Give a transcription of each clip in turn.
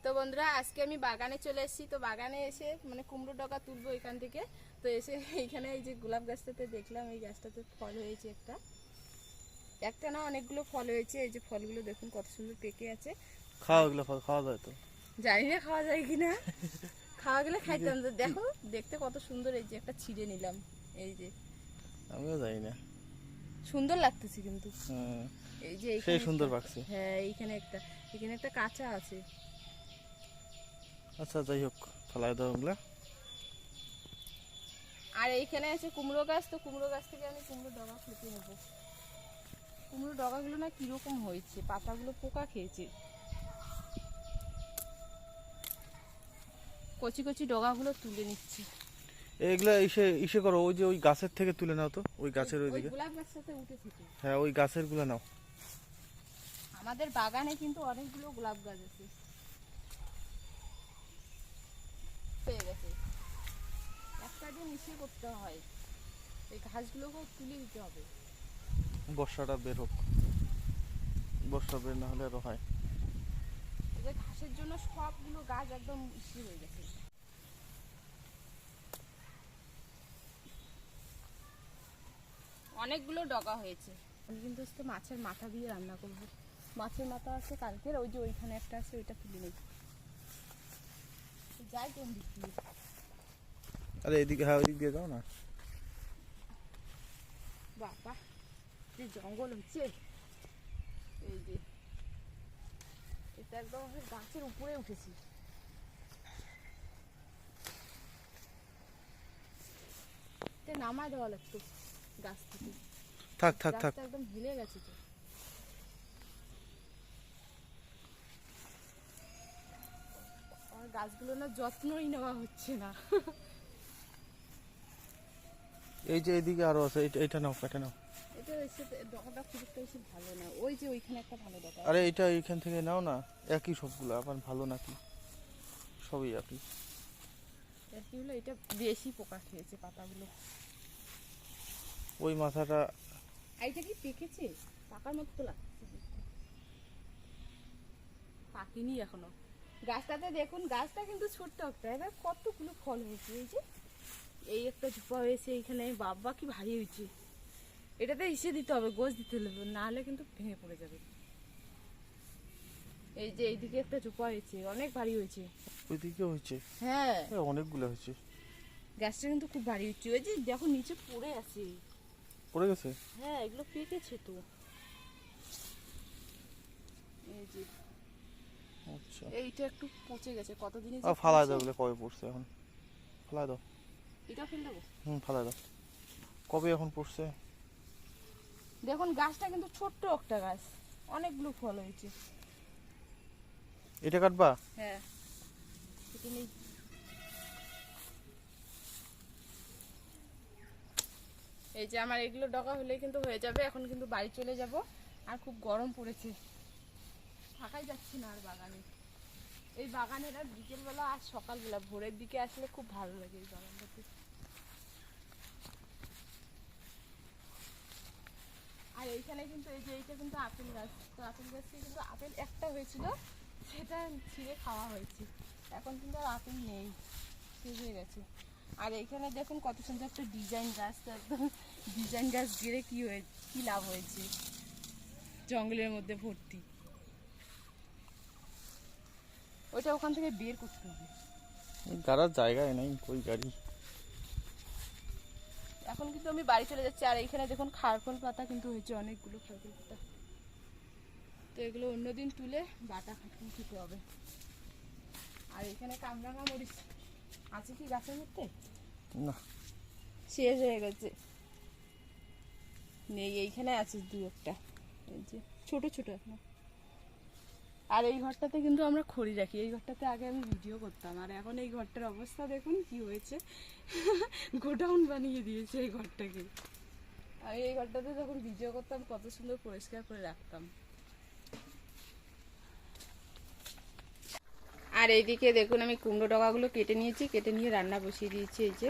তো বন্ধুরা আজকে আমি বাগানে চলে এসেছি। তো বাগানে এসে মানে কুমড়ো ডগা তুলবো এখান থেকে। তো এসে এইখানে এই যে গোলাপ গাছটাতে দেখলাম এই গাছটাতে ফল হয়েছে একটা না অনেকগুলো ফল হয়েছে। এই যে ফলগুলো দেখুন কত সুন্দর পেকে আছে। খাওয়া এগুলো ফল খাওয়া যায় তো? জানি না খাওয়া যায় কিনা, খাওয়া গেলে খাইতাম। তো দেখো দেখতে কত সুন্দর। এই যে একটা ছিঁড়ে নিলাম। এই যে আমিও জানি না, সুন্দর লাগতেছে কিন্তু। এই যে সেই সুন্দর লাগছে। হ্যাঁ এখানে একটা কাঁচা আছে। আচ্ছা যাই হোক, ফলাই দাও ওগুলা। আর এইখানে আছে কুমড়ো গাছ। তো কুমড়ো গাছ থেকে আমি কুমড়ো ডগা খেতে নেবো। কুমড়ো ডগাগুলো না কিরকম হয়েছে, পাতাগুলো পোকা খেয়েছে। কচি কচি ডগাগুলো তুলে নিচ্ছি। এগুলা ইসে করো, ওই যে ওই গাছের থেকে তুলে নাও তো, ওই গাছের ওইদিকে। গোলাপ গাছটাতে উঠেছে তো। হ্যাঁ ওই গাছের গুলা নাও। আমাদের বাগানে কিন্তু অনেকগুলো গোলাপ গাছ আছে। পেয়ে গেছে। একটা দিন ইসে করতে হয়, এই ঘাসগুলোকেও তুলে দিতে হবে। বর্ষাটা বের হোক, বর্ষা বের না হলে আরো হয়। এই যে ঘাসের জন্য সবগুলো গাছ একদম ইসে হয়ে গেছে। অনেকগুলো ডগা হয়েছে। আমি কিন্তু আজকে মাছের মাথা দিয়ে রান্না করবো। মাছের মাথা আছে কালকের, ওই যে ওইখানে একটা আছে, ওইটা তুলে নেই। যাই কোন দিক দিয়ে? আরে এদিকে, হ্যাঁ ওইদিক দিয়ে যাও না। বাবা যে জঙ্গল হচ্ছে। এই যে এটা একদম গাছের উপরে উঠেছি। নামায় দেওয়া লাগতো গাছ থেকে। থাক থাক থাক, একদম হিলে গেছে তো। আমার গাছগুলো না যত্নই নেওয়া হচ্ছে না। এই যে এইদিকে আরো আছে, এটা নাও, এটা নাও। এটা এসে ডগাটা খুব একটা বেশি ভালো না। ওই যে ওইখানে একটা ভালো ডগা। আরে এটা এইখান থেকে নাও না, একই সবগুলো। আবার ভালো নাকি? সবই একই। একই হলো, এটা বেশি পোকা খেয়েছে পাতাগুলো। ওই মাথাটা এইটা কি পেকেছে? পাকার মতো তো লাগছে দেখতে। পাকেনি এখনো। গাছটাতে দেখুন, গাছটা কিন্তু ছোট্ট একটা, এবার কতগুলো ফল হয়েছে। এই যে এই একটা ঝোপা হয়েছে এইখানে। বাবা কি ভারী হয়েছে। এটাতে ইসে দিতে হবে, গোছ দিতে হবে, না হলে কিন্তু ভেঙে পড়ে যাবে। এই যে এইদিকে একটা ঝোপা হয়েছে, অনেক ভারী হয়েছে। ওইদিকে হয়েছে? হ্যাঁ অনেকগুলো হয়েছে। গাছটা কিন্তু খুব ভারী হচ্ছে। ওই যে দেখো নিচে পড়ে আছে। পড়ে গেছে? হ্যাঁ এগুলো পেকেছে তো। এই যে আচ্ছা, এইটা একটু পচে গেছে কতদিন। ফালাই দাও ওগুলো। কবে পড়ছে এখন? ফালাই দাও। এটা ফেলে দেবো? ফালাই দাও। কবে এখন পড়ছে? দেখুন গাছটা কিন্তু ছোট্ট একটা গাছ, অনেকগুলো ফল হয়েছে। এটা কাটবা? হ্যাঁ এটা নেই। এই যে আমার এগুলো ডগা হলে কিন্তু হয়ে যাবে। এখন কিন্তু বাড়ি চলে যাব। আর খুব গরম পড়েছে, থাকাই যাচ্ছে না আর বাগানে। এই বাগানের আর বিকেলবেলা আর সকালবেলা ভোরের দিকে আসলে খুব ভালো লাগে এই বাগানটাতে। আর এইখানে কিন্তু এই যে এইটা কিন্তু আপেল গাছ। তো আপেল গাছে কিন্তু আপেল একটা হয়েছিল, সেটা ছিঁড়ে খাওয়া হয়েছে। এখন কিন্তু আর আপেল নেই, শেষ হয়ে গেছে। আর এইখানে দেখুন কত সুন্দর একটা ডিজাইন গাছ। তো একদম ডিজাইন গাছ গেড়ে কি লাভ হয়েছে, জঙ্গলের মধ্যে ভর্তি। ওইটা ওখান থেকে বের করতে হবে। গাড়ার জায়গায় নাই, কই গাড়ি। এখন কিন্তু আমি বাড়ি চলে যাচ্ছি। আর এইখানে দেখুন খারকোল পাতা কিন্তু হয়েছে, অনেকগুলো খারকোল পাতা। তো এগুলো অন্যদিন তুলে বাটা খেতে হবে। আর এখানে কামরাঙা মরিচ আছে কি গাছের মধ্যে? না, শেষ হয়ে গেছে, নেই। এইখানে আছে দু একটা, এই যে ছোট ছোট এখন। আর এই ঘরটাতে কিন্তু আমরা খড়ি রাখি। এই ঘরটাতে আগে আমি ভিডিও করতাম, আর এখন এই ঘরটার অবস্থা দেখুন কি হয়েছে। গোডাউন বানিয়ে দিয়েছে এই ঘরটাকে। আমি এই ঘরটাতে যখন ভিডিও করতাম কত সুন্দর পরিষ্কার করে রাখতাম। আর এইদিকে দেখুন আমি কুমড়ো ডগাগুলো কেটে নিয়েছি, কেটে নিয়ে রান্না বসিয়ে দিয়েছি। এই যে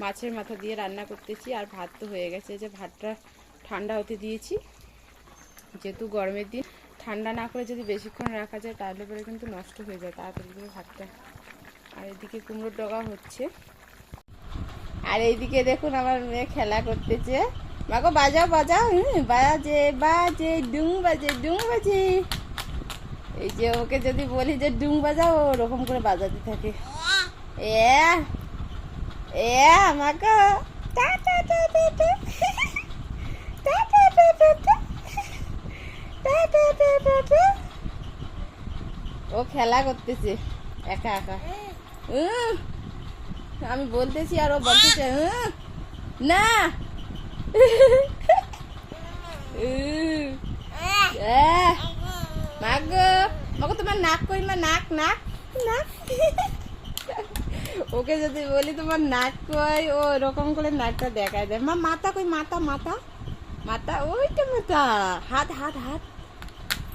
মাছের মাথা দিয়ে রান্না করতেছি। আর ভাত তো হয়ে গেছে, যে ভাতটা ঠান্ডা হতে দিয়েছি, যেহেতু গরমের দিন ঠান্ডা না করে যদি বেশিক্ষণ রাখা যায় তাহলে পরে কিন্তু নষ্ট হয়ে যায় তাড়াতাড়ি করে ভাতটা। আর এদিকে কুমড়োর ডগা হচ্ছে। আর এইদিকে দেখুন আমার মেয়ে খেলা করতেছে। মাগো বাজাও বাজাও, বাজে বাজে ডুং বাজে ডুং বাজে। এই যে ওকে যদি বলি যে ডুং বাজাও, ও ওরকম করে বাজাতে থাকে। এ এ মাগো টা টা টা টা টা টা টা টা টা টা টা টা টা টা টা। ও খেলা করতেছে একা একা। আমি বলতেছি আর ও বলতেছে না। মাগো মাগো তোমার নাক কই, মা নাক নাক নাক। ওকে যদি বলি তোমার নাক কই, ও এরকম করে নাকটা দেখায় দেয়। মা মাথা কই, মাথা মাথা মাথা, ওইটা মাথা। হাত হাত হাত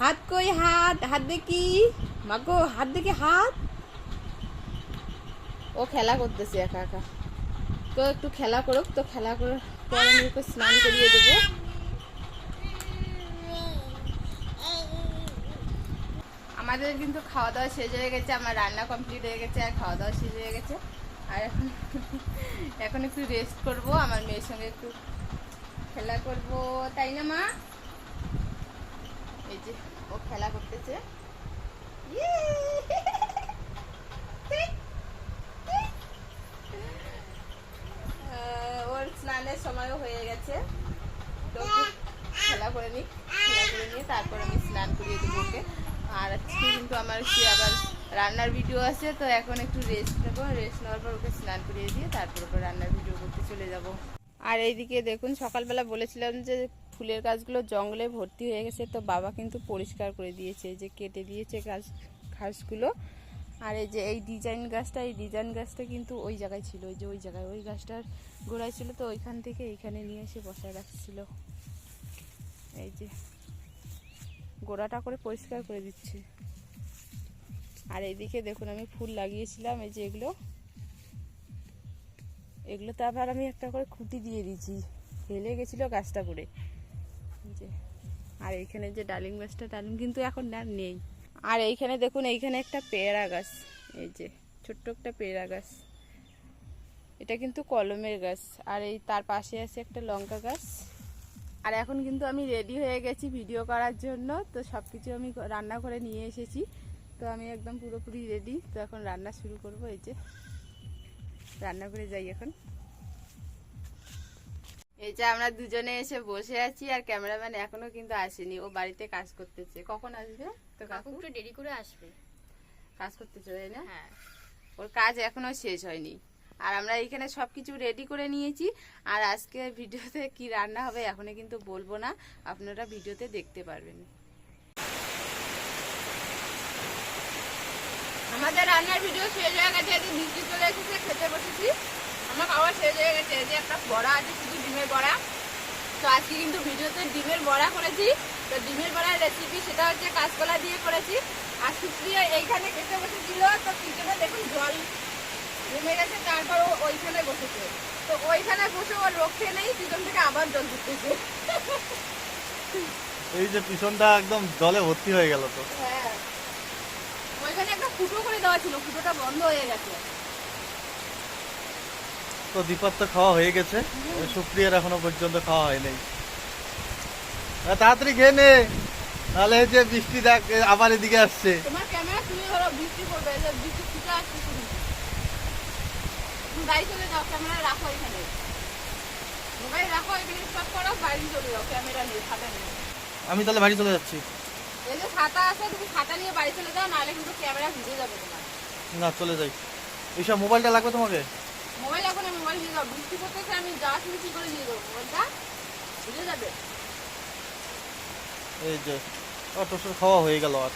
হাত কই, হাত হাত দেখি মাগো, হাত দেখি হাত। ও খেলা করতেছে একা একা। তো একটু খেলা করুক, তো খেলা করে পরে আমি ওকে স্নান করিয়ে দেবো। আমাদের কিন্তু খাওয়া দাওয়া শেষ হয়ে গেছে, আমার রান্না কমপ্লিট হয়ে গেছে, আর খাওয়া দাওয়া শেষ হয়ে গেছে। আর এখন এখন একটু রেস্ট করব, আমার মেয়ের সঙ্গে একটু খেলা করব, তাই না মা? এই যে ও খেলা করতেছে। ওর স্নানের সময়ও হয়ে গেছে, তো খেলা করে নিই, খেলা করে নিয়ে তারপর আমি স্নান করিয়ে দেবো ওকে। আর আজকে কিন্তু আমার কি আবার রান্নার ভিডিও আছে, তো এখন একটু রেস্ট নেবো, রেস্ট নেওয়ার পর ওকে স্নান করিয়ে দিয়ে তারপর ওকে রান্নার ভিডিও করতে চলে যাব। আর এইদিকে দেখুন সকালবেলা বলেছিলাম যে ফুলের গাছগুলো জঙ্গলে ভর্তি হয়ে গেছে, তো বাবা কিন্তু পরিষ্কার করে দিয়েছে, যে কেটে দিয়েছে ঘাসগুলো। আর এই যে এই ডিজাইন গাছটা, এই ডিজাইন গাছটা কিন্তু ওই জায়গায় ছিল, ওই যে ওই জায়গায় ওই গাছটার গোড়ায় ছিল, তো ওইখান থেকে এইখানে নিয়ে এসে বসায় রাখছিল। এই যে গোড়াটা করে পরিষ্কার করে দিচ্ছে। আর এইদিকে দেখুন আমি ফুল লাগিয়েছিলাম, এই যে এগুলো এগুলোতে আবার আমি একটা করে খুঁটি দিয়ে দিয়েছি, ফেলে গেছিলো গাছটা পড়ে। যে আর এইখানে যে ডালিম গাছটা, ডালিম কিন্তু এখন আর নেই। আর এইখানে দেখুন, এইখানে একটা পেয়ারা গাছ, এই যে ছোট্ট একটা পেয়ারা গাছ, এটা কিন্তু কলমের গাছ। আর এই তার পাশে আছে একটা লঙ্কা গাছ। আর এখন কিন্তু আমি রেডি হয়ে গেছি ভিডিও করার জন্য, তো সব কিছু আমি রান্না করে নিয়ে এসেছি, তো আমি একদম পুরোপুরি রেডি। তো এখন রান্না শুরু করব, এই যে রান্না করে যাই এখন। এই যে আমরা দুজনে এসে বসে আছি, আর ক্যামেরাম্যান এখনো কিন্তু আসেনি, ও বাড়িতে কাজ করতেছে। কখন আসবে? তো কাকু একটু দেরি করে আসবে, কাজ করতেছে তাই না? হ্যাঁ, ওর কাজ এখনো শেষ হয়নি। আর আমরা এখানে সবকিছু রেডি করে নিয়েছি। আর আজকে ভিডিওতে কি রান্না হবে এখনো কিন্তু বলবো না, আপনারা ভিডিওতে দেখতে পারবেন। আমাদের রান্নার ভিডিও শেষ হয়ে গেছে, এদিকে বৃষ্টি চলে এসেছে, খেতে বসেছি। আমার খাওয়া শেষ হয়ে গেছে। এই যে একটা বড়া আছে, শুধু ডিমের বড়া। তো আজকে কিন্তু ভিডিওতে ডিমের বড়া করেছি। তো ডিমের বড়ার রেসিপি সেটা হচ্ছে কাঁচকলা দিয়ে করেছি। আর সুপ্রিয়া এইখানে খেতে বসেছিল, তো পিছনে দেখুন জল জমে গেছে, তারপর ও ওইখানে বসেছে। তো ওইখানে বসে ওর রক্ষে নেই, পিছন থেকে আবার জল দিতেছে। এই যে পিছনটা একদম জলে ভর্তি হয়ে গেল। তো হ্যাঁ, ওইখানে একটা ফুটো করে দেওয়া ছিল, ফুটোটা বন্ধ হয়ে গেছে। তো দীপার তো খাওয়া হয়ে গেছে, সুপ্রিয়ার এখনো পর্যন্ত খাওয়া হয়নি। তাড়াতাড়ি খেয়ে নে, নাহলে এই যে বৃষ্টি দেখ আবার এদিকে আসছে। তোমার ক্যামেরা তুলে ধরো, বৃষ্টি পড়বে, যে বৃষ্টি ফুটে আসছে শুধু। তুমি বাড়ি চলে যাও, ক্যামেরা রাখো এখানে, মোবাইল রাখো এখানে, সব করো, বাড়ি চলে যাও, ক্যামেরা নিয়ে, ছাতা নিয়ে। আমি তাহলে বাড়ি চলে যাচ্ছি। এই যে ছাতা আছে, তুমি ছাতা নিয়ে বাড়ি চলে যাও, নাহলে কিন্তু ক্যামেরা ভিজে যাবে তোমার। না, চলে যাই। এইসব মোবাইলটা লাগবে তোমাকে? মোবাইল এখন মোবাইল নিয়ে যাও, বৃষ্টি পড়তেছে, আমি যা শুনে কি করে নিয়ে যাবো, মোবাইলটা ভিজে যাবে। এই যে তোর খাওয়া হয়ে গেল। আর